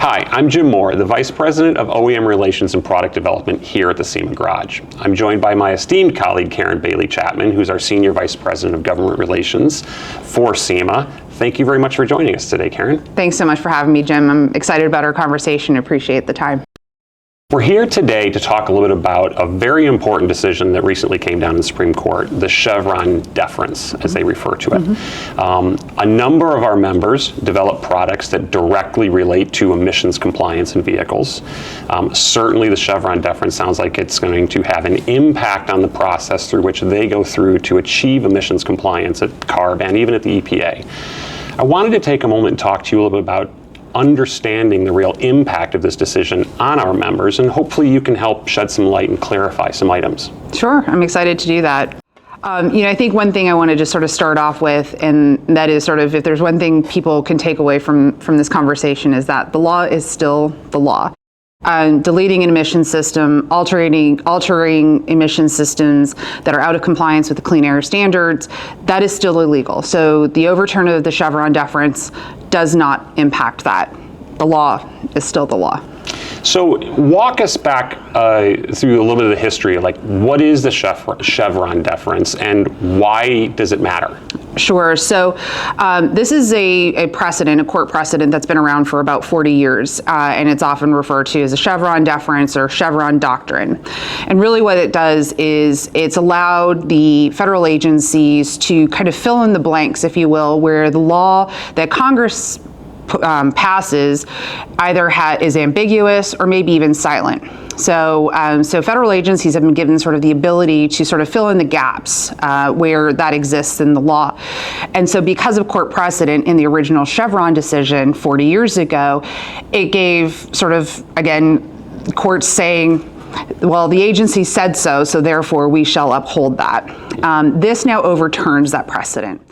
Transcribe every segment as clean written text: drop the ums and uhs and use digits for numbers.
Hi, I'm Jim Moore, the Vice President of OEM Relations and Product Development here at the SEMA Garage. I'm joined by my esteemed colleague, Karen Bailey-Chapman, who's our Senior Vice President of Government Relations for SEMA. Thank you very much for joining us today, Karen. Thanks so much for having me, Jim. I'm excited about our conversation and appreciate the time. We're here today to talk a little bit about a very important decision that recently came down in the Supreme Court, the Chevron Deference, as they refer to it. A number of our members develop products that directly relate to emissions compliance in vehicles. Certainly the Chevron Deference sounds like it's going to have an impact on the process through which they go through to achieve emissions compliance at CARB and even at the EPA. I wanted to take a moment and talk to you a little bit about understanding the real impact of this decision on our members, and hopefully you can help shed some light and clarify some items. Sure, I'm excited to do that. I think one thing I want to just sort of start off with, and that is sort of, if there's one thing people can take away from this conversation, is that the law is still the law. Deleting an emission system, altering emission systems that are out of compliance with the clean air standards, that is still illegal. So the overturn of the Chevron Deference does not impact that. The law is still the law. So walk us back through a little bit of the history, like what is the Chevron Deference and why does it matter? Sure. So this is a precedent, a court precedent that's been around for about 40 years, and it's often referred to as a Chevron Deference or Chevron Doctrine. And really what it does is it's allowed the federal agencies to kind of fill in the blanks, if you will, where the law that Congress passes either is ambiguous or maybe even silent. So federal agencies have been given sort of the ability to sort of fill in the gaps where that exists in the law. And so because of court precedent in the original Chevron decision 40 years ago, it gave sort of, again, courts saying, well, the agency said so, so therefore we shall uphold that. This now overturns that precedent.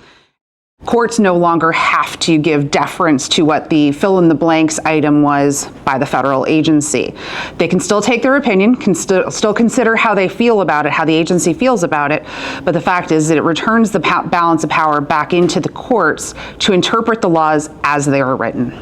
Courts no longer have to give deference to what the fill-in-the-blanks item was by the federal agency. They can still take their opinion, can still consider how they feel about it, how the agency feels about it, but the fact is that it returns the balance of power back into the courts to interpret the laws as they are written.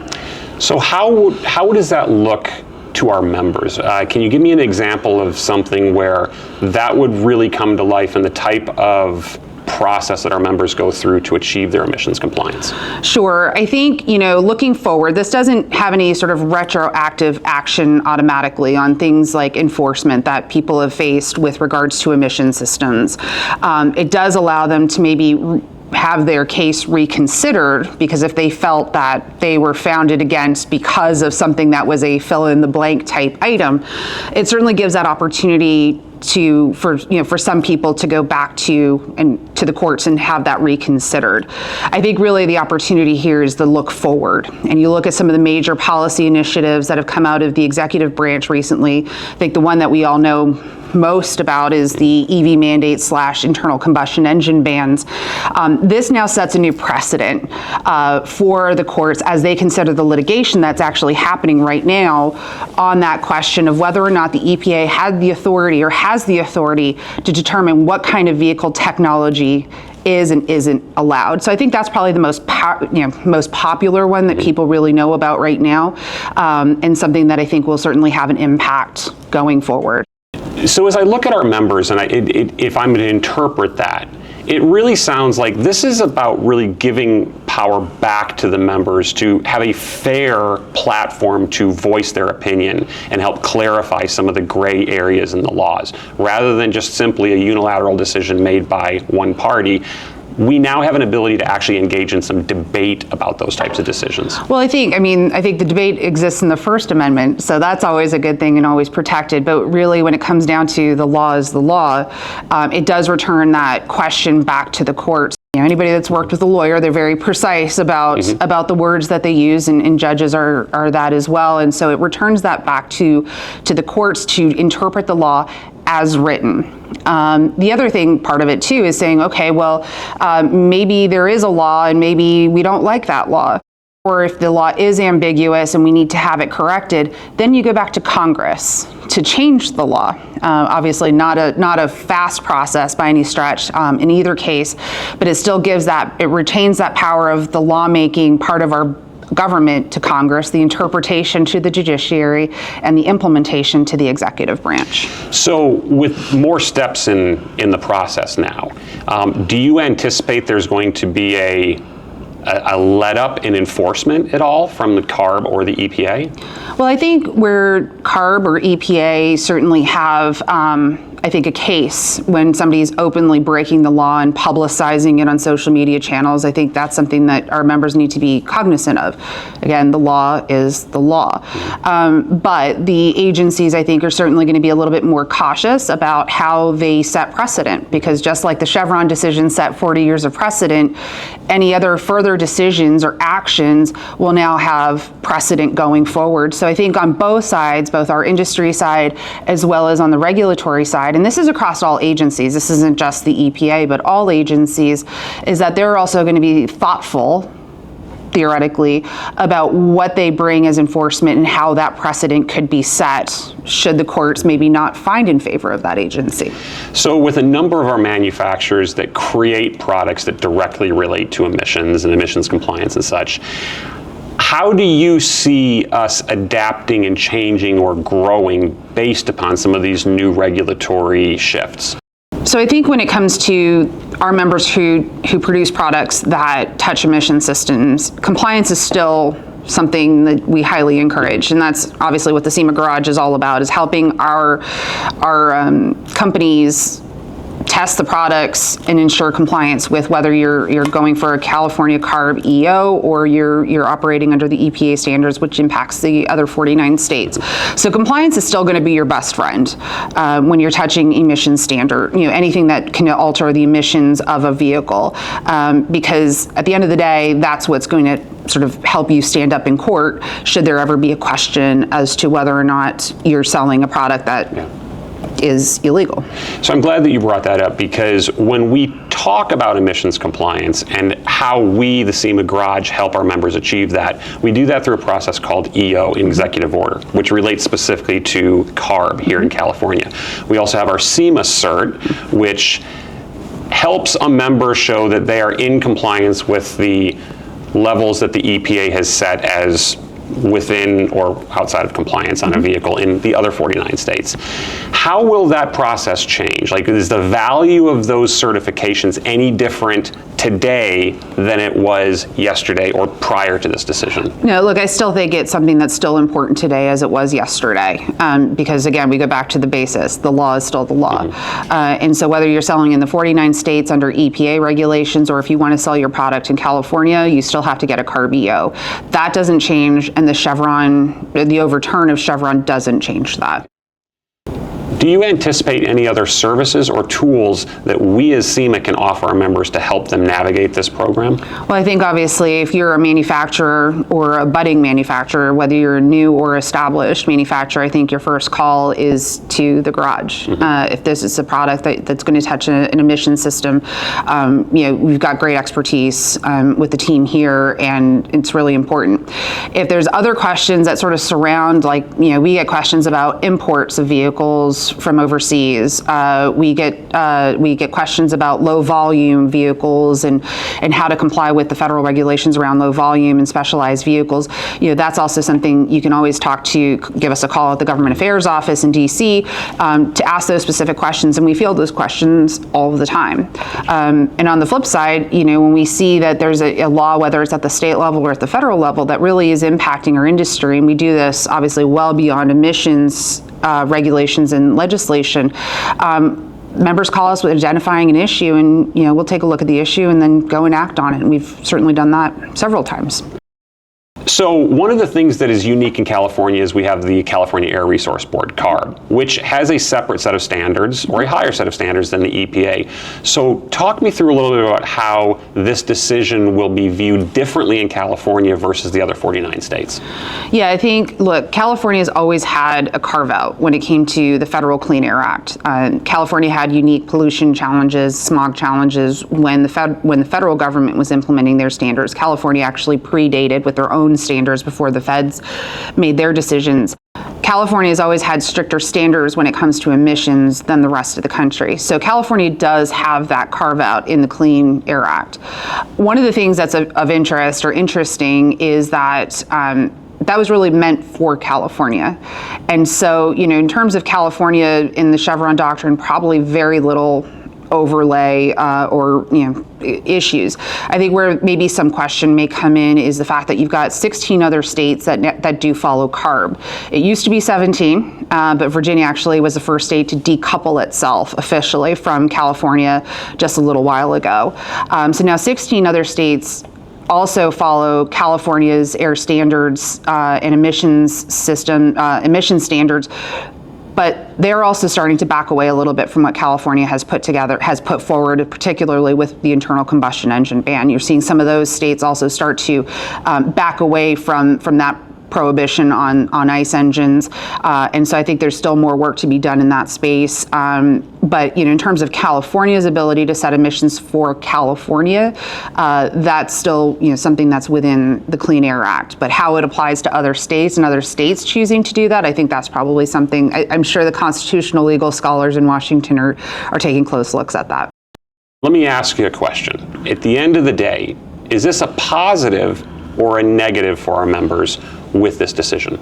So how does that look to our members? Can you give me an example of something where that would really come to life in the type of process that our members go through to achieve their emissions compliance? Sure. I think, looking forward, this doesn't have any sort of retroactive action automatically on things like enforcement that people have faced with regards to emission systems. It does allow them to maybe have their case reconsidered, because if they felt that they were founded against because of something that was a fill-in-the-blank type item, it certainly gives that opportunity for some people to go back to the courts and have that reconsidered. I think really the opportunity here is to look forward, and you look at some of the major policy initiatives that have come out of the executive branch recently. I think the one that we all know most about is the EV mandate / internal combustion engine bans. This now sets a new precedent for the courts as they consider the litigation that's actually happening right now on that question of whether or not the EPA had the authority or has the authority to determine what kind of vehicle technology is and isn't allowed. So I think that's probably the most popular one that people really know about right now, and something that I think will certainly have an impact going forward. So as I look at our members, and if I'm going to interpret that, it really sounds like this is about really giving power back to the members to have a fair platform to voice their opinion and help clarify some of the gray areas in the laws, rather than just simply a unilateral decision made by one party. We now have an ability to actually engage in some debate about those types of decisions. Well, I think the debate exists in the First Amendment, so that's always a good thing and always protected. But really, when it comes down to the law is the law, it does return that question back to the courts. Anybody that's worked with a lawyer, they're very precise about the words that they use, and judges are that as well. And so it returns that back to the courts to interpret the law as written. The other part of it too is saying, okay, well, maybe there is a law and maybe we don't like that law. Or if the law is ambiguous and we need to have it corrected, then you go back to Congress to change the law. Obviously not a fast process by any stretch in either case, but it still gives it retains that power of the lawmaking part of government to Congress, the interpretation to the judiciary, and the implementation to the executive branch. So with more steps in the process now, do you anticipate there's going to be a let up in enforcement at all from the CARB or the EPA? Well, I think where CARB or EPA certainly have, I think, a case when somebody's openly breaking the law and publicizing it on social media channels. I think that's something that our members need to be cognizant of. Again, the law is the law. But the agencies, I think, are certainly going to be a little bit more cautious about how they set precedent, because just like the Chevron decision set 40 years of precedent, any other further decisions or actions will now have precedent going forward. So I think on both sides, both our industry side as well as on the regulatory side, and this is across all agencies, this isn't just the EPA, but all agencies, is that they're also going to be thoughtful, theoretically, about what they bring as enforcement and how that precedent could be set should the courts maybe not find in favor of that agency. So with a number of our manufacturers that create products that directly relate to emissions and emissions compliance and such, how do you see us adapting and changing or growing based upon some of these new regulatory shifts? So I think when it comes to our members who produce products that touch emission systems, compliance is still something that we highly encourage, and that's obviously what the SEMA Garage is all about, is helping our companies test the products and ensure compliance with whether you're going for a California CARB EO or you're operating under the EPA standards, which impacts the other 49 states. So compliance is still going to be your best friend when you're touching emission standard, anything that can alter the emissions of a vehicle, because at the end of the day, that's what's going to sort of help you stand up in court should there ever be a question as to whether or not you're selling a product that is illegal. So I'm glad that you brought that up, because when we talk about emissions compliance and how we, the SEMA Garage, help our members achieve that, we do that through a process called EO, Executive Order, which relates specifically to CARB here in California. We also have our SEMA Cert, which helps a member show that they are in compliance with the levels that the EPA has set as within or outside of compliance on a vehicle in the other 49 states. How will that process change? Like, is the value of those certifications any different today than it was yesterday or prior to this decision? No, look, I still think it's something that's still important today as it was yesterday, because again, we go back to the basis. The law is still the law. And so whether you're selling in the 49 states under EPA regulations, or if you want to sell your product in California, you still have to get a CARB EO. That doesn't change, and the overturn of Chevron doesn't change that. Do you anticipate any other services or tools that we as SEMA can offer our members to help them navigate this program? Well, I think obviously if you're a manufacturer or a budding manufacturer, whether you're a new or established manufacturer, I think your first call is to the garage. If this is a product that's going to touch an emission system, we've got great expertise with the team here, and it's really important. If there's other questions that sort of surround, we get questions about imports of vehicles from overseas. We get questions about low volume vehicles and how to comply with the federal regulations around low volume and specialized vehicles. That's also something you can always give us a call at the Government Affairs Office in DC to ask those specific questions, and we field those questions all the time. And on the flip side, when we see that there's a law, whether it's at the state level or at the federal level, that really is impacting our industry, and we do this obviously well beyond emissions regulations and legislation, members call us with identifying an issue, and we'll take a look at the issue and then go and act on it. And we've certainly done that several times. So one of the things that is unique in California is we have the California Air Resource Board, CARB, which has a separate set of standards, or a higher set of standards than the EPA. So talk me through a little bit about how this decision will be viewed differently in California versus the other 49 states. Yeah, I think, look, California's always had a carve-out when it came to the Federal Clean Air Act. California had unique pollution challenges, smog challenges when the federal government was implementing their standards. California actually predated with their own standards before the feds made their decisions. California has always had stricter standards when it comes to emissions than the rest of the country. So California does have that carve out in the Clean Air Act. One of the things that's of interest or interesting is that that was really meant for California. And so, in terms of California in the Chevron Doctrine, probably very little overlay or issues. I think where maybe some question may come in is the fact that you've got 16 other states that do follow CARB. It used to be 17, but Virginia actually was the first state to decouple itself officially from California just a little while ago. So now 16 other states also follow California's air standards and emissions standards. But they're also starting to back away a little bit from what California has put forward, particularly with the internal combustion engine ban. You're seeing some of those states also start to back away from that prohibition on ICE engines. And so I think there's still more work to be done in that space. But in terms of California's ability to set emissions for California, that's still something that's within the Clean Air Act. But how it applies to other states and other states choosing to do that, I think that's probably something I'm sure the constitutional legal scholars in Washington are taking close looks at that. Let me ask you a question. At the end of the day, is this a positive or a negative for our members with this decision?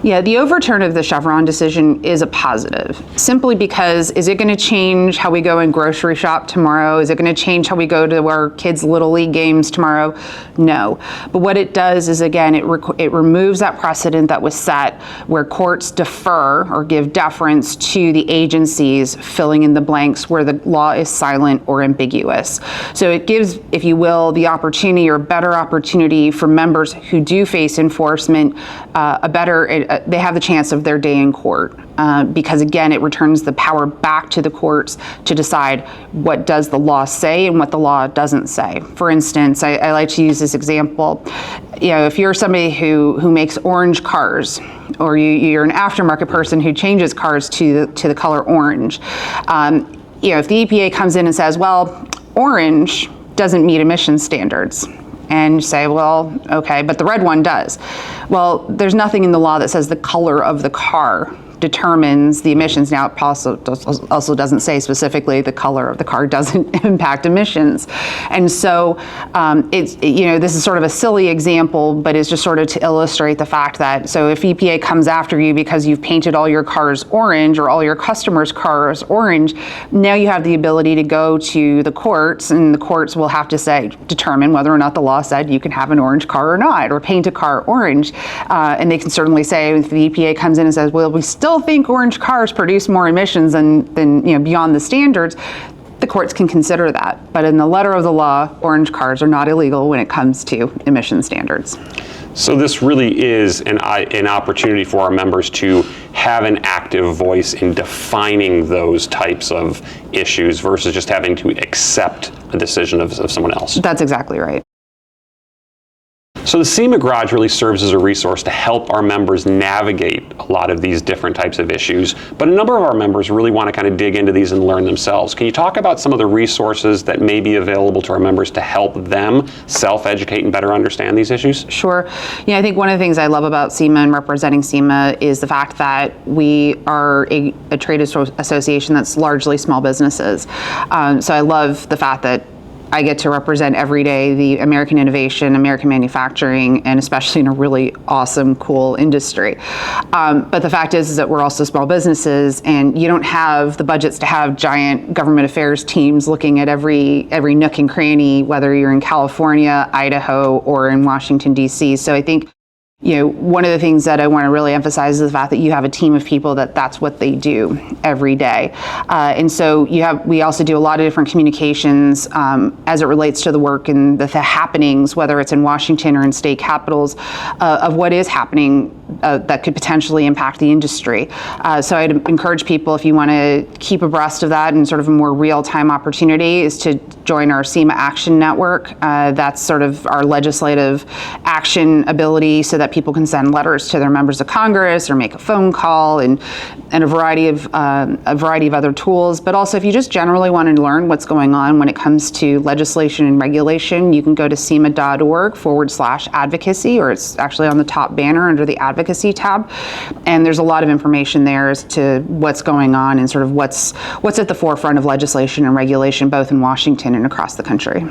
Yeah, the overturn of the Chevron decision is a positive, simply because is it going to change how we go and grocery shop tomorrow? Is it going to change how we go to our kids' Little League games tomorrow? No. But what it does is, again, it removes that precedent that was set where courts defer or give deference to the agencies filling in the blanks where the law is silent or ambiguous. So it gives, if you will, the opportunity or better opportunity for members who do face enforcement they have the chance of their day in court because, again, it returns the power back to the courts to decide what does the law say and what the law doesn't say. For instance, I like to use this example. If you're somebody who makes orange cars, or you're an aftermarket person who changes cars to the color orange, if the EPA comes in and says, well, orange doesn't meet emission standards, and you say, well, okay, but the red one does. Well, there's nothing in the law that says the color of the car determines the emissions. Now, it also doesn't say specifically the color of the car doesn't impact emissions. And so this is sort of a silly example, but it's just sort of to illustrate the fact that, so if EPA comes after you because you've painted all your cars orange or all your customers' cars orange, now you have the ability to go to the courts, and the courts will have to determine whether or not the law said you can have an orange car or not, or paint a car orange. And they can certainly say, if the EPA comes in and says, well, we still think orange cars produce more emissions than beyond the standards, the courts can consider that. But in the letter of the law, orange cars are not illegal when it comes to emission standards. So this really is an opportunity for our members to have an active voice in defining those types of issues versus just having to accept a decision of someone else. That's exactly right. So the SEMA Garage really serves as a resource to help our members navigate a lot of these different types of issues, but a number of our members really want to kind of dig into these and learn themselves. Can you talk about some of the resources that may be available to our members to help them self-educate and better understand these issues? Sure. I think one of the things I love about SEMA and representing SEMA is the fact that we are a trade association that's largely small businesses. So I love the fact that I get to represent every day the American innovation, American manufacturing, and especially in a really awesome, cool industry. But the fact is that we're also small businesses, and you don't have the budgets to have giant government affairs teams looking at every nook and cranny, whether you're in California, Idaho, or in Washington, D.C. So I think one of the things that I want to really emphasize is the fact that you have a team of people that's what they do every day. And so we also do a lot of different communications as it relates to the work and the happenings, whether it's in Washington or in state capitals, of what is happening that could potentially impact the industry. So I'd encourage people, if you want to keep abreast of that and sort of a more real-time opportunity, is to join our SEMA Action Network. That's sort of our legislative action ability so that people can send letters to their members of Congress or make a phone call, and a variety of other tools. But also, if you just generally want to learn what's going on when it comes to legislation and regulation, you can go to SEMA.org/advocacy, or it's actually on the top banner under the advocacy tab. And there's a lot of information there as to what's going on and sort of what's at the forefront of legislation and regulation, both in Washington and across the country.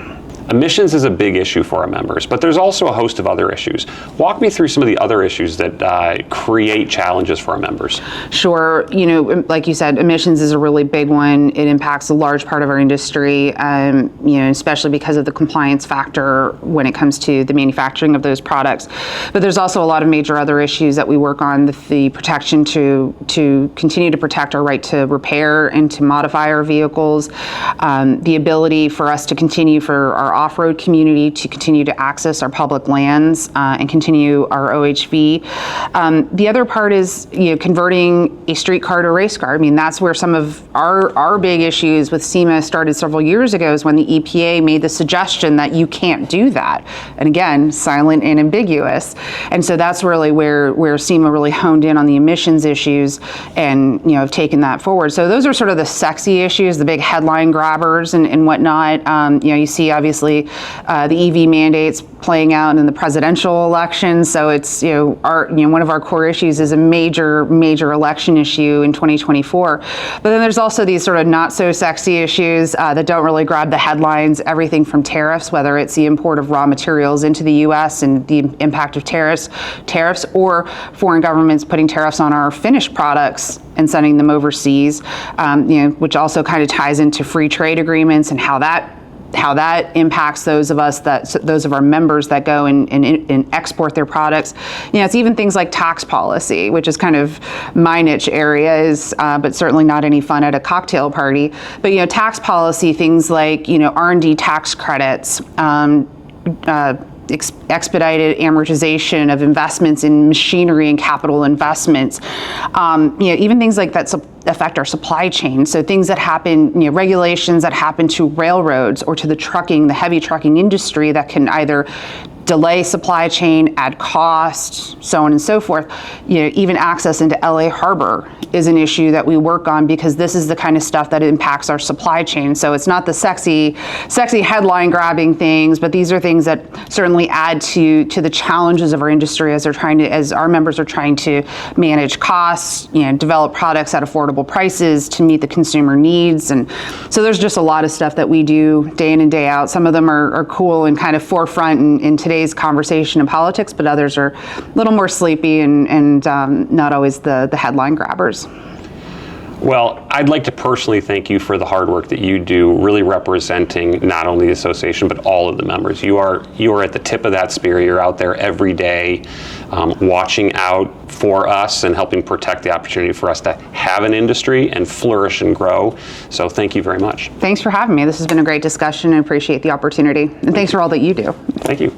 Emissions is a big issue for our members, but there's also a host of other issues. Walk me through some of the other issues that create challenges for our members. Sure. Like you said, emissions is a really big one. It impacts a large part of our industry, especially because of the compliance factor when it comes to the manufacturing of those products. But there's also a lot of major other issues that we work on, the protection to continue to protect our right to repair and to modify our vehicles, the ability for us to continue for our off-road community to continue to access our public lands and continue our OHV. The other part is converting a streetcar to a race car. I mean, that's where some of our big issues with SEMA started several years ago, is when the EPA made the suggestion that you can't do that. And again, silent and ambiguous. And so that's really where SEMA really honed in on the emissions issues and have taken that forward. So those are sort of the sexy issues, the big headline grabbers and whatnot. You see obviously the EV mandates playing out in the presidential election. So it's one of our core issues is a major election issue in 2024. But then there's also these sort of not so sexy issues that don't really grab the headlines. Everything from tariffs, whether it's the import of raw materials into the U.S. and the impact of tariffs, or foreign governments putting tariffs on our finished products and sending them overseas, which also kind of ties into free trade agreements and how that impacts those of our members that go and export their products. It's even things like tax policy, which is kind of my niche area, but certainly not any fun at a cocktail party. But tax policy, things like R&D tax credits, expedited amortization of investments in machinery and capital investments, even things like that affect our supply chain. So things that happen, regulations that happen to railroads or to the heavy trucking industry that can either delay supply chain, add cost, so on and so forth. Even access into LA Harbor is an issue that we work on, because this is the kind of stuff that impacts our supply chain. So it's not the sexy headline grabbing things, but these are things that certainly add to the challenges of our industry as our members are trying to manage costs, develop products at affordable prices to meet the consumer needs. And so there's just a lot of stuff that we do day in and day out. Some of them are cool and kind of forefront in today's conversation and politics, but others are a little more sleepy and not always the headline grabbers. Well, I'd like to personally thank you for the hard work that you do, really representing not only the association, but all of the members. You are at the tip of that spear. You're out there every day watching out for us and helping protect the opportunity for us to have an industry and flourish and grow. So thank you very much. Thanks for having me. This has been a great discussion. I appreciate the opportunity. And thanks for all that you do. Thank you.